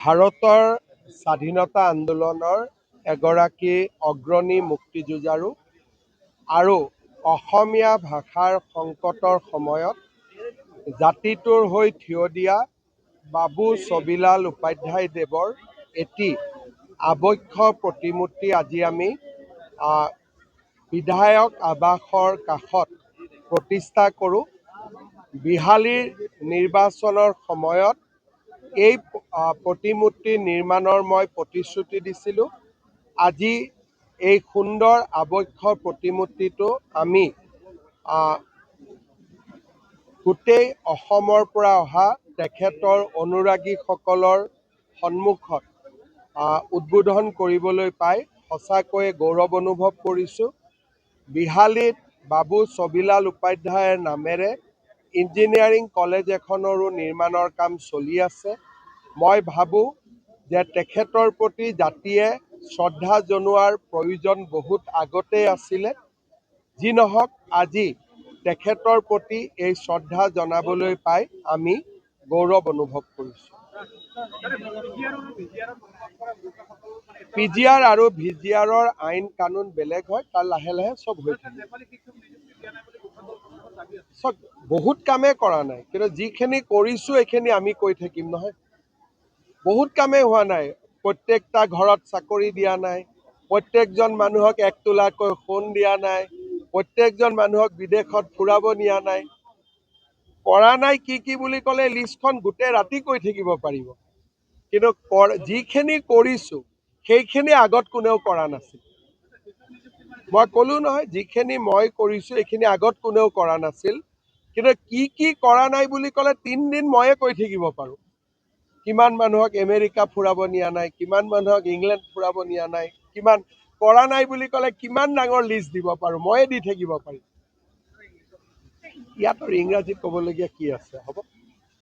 ভাৰতৰ স্বাধীনতা আন্দোলনৰ এগৰাকী অগ্ৰণী মুক্তিযুঁজাৰু আৰু অসমীয়া ভাষাৰ সংকটৰ সময়ত জাতিটোৰ হৈ থিয় দিয়া বাবু ছবিলাল উপাধ্যায়দেৱৰ এটি আবক্ষ প্ৰতিমূৰ্তি আজি আমি বিধায়ক আৱাসৰ কাষত প্ৰতিষ্ঠা কৰোঁ। বিহালীৰ নিৰ্বাচনৰ সময়ত এই প্ৰতিমূৰ্তি নিৰ্মাণৰ মই প্ৰতিশ্ৰুতি দিছিলোঁ। আজি এই সুন্দৰ আবক্ষ প্ৰতিমূৰ্তিটো আমি গোটেই অসমৰ পৰা অহা তেখেতৰ অনুৰাগীসকলৰ সন্মুখত উদ্বোধন কৰিবলৈ পাই সঁচাকৈয়ে গৌৰৱ অনুভৱ কৰিছোঁ। বিহালীত বাবু ছবিলাল উপাধ্যায়ৰ নামেৰে ইঞ্জিনিয়াৰিং কলেজ এখনৰো নিৰ্মাণৰ কাম চলি আছে। মই ভাবোঁ যে তেখেতৰ প্ৰতি জাতিয়ে শ্ৰদ্ধা জনোৱাৰ প্ৰয়োজন বহুত আগতেই আছিলে। যি নহওক, আজি তেখেতৰ প্ৰতি এই শ্ৰদ্ধা জনাবলৈ পাই আমি গৌৰৱ অনুভৱ কৰিছোঁ। PGR আৰু VGRৰ আইন কানুন বেলেগ হয়, তাৰ লাহে লাহে চব হৈ থাকে। বহুত কামেই কৰা নাই, কিন্তু যিখিনি কৰিছোঁ এইখিনি আমি কৈ থাকিম নহয়। বহুত কামেই হোৱা নাই। প্ৰত্যেকটা ঘৰত চাকৰি দিয়া নাই, প্ৰত্যেকজন মানুহক 1 তোলাকৈ সোণ দিয়া নাই, প্ৰত্যেকজন মানুহক বিদেশত ফুৰাব নিয়া নাই। কৰা নাই কি বুলি ক'লে লিষ্টখন গোটেই ৰাতি কৈ থাকিব পাৰিব, কিন্তু যিখিনি কৰিছোঁ সেইখিনি আগত কোনেও কৰা নাছিল। মই ক'লো নহয়, যিখিনি মই কৰিছোঁ এইখিনি আগত কোনেও কৰা নাছিল। কিন্তু কি কৰা নাই বুলি ক'লে 3 দিন ময়ে কৈ থাকিব পাৰোঁ। কিমান মানুহক আমেৰিকা ফুৰাব নিয়া নাই, কিমান মানুহক ইংলেণ্ড ফুৰাব নিয়া নাই, কিমান কৰা নাই বুলি ক'লে কিমান ডাঙৰ লিষ্ট দিব পাৰোঁ, ময়ে দি থাকিব পাৰিম। ইয়াত আৰু ইংৰাজীত ক'বলগীয়া কি আছে, হ'ব।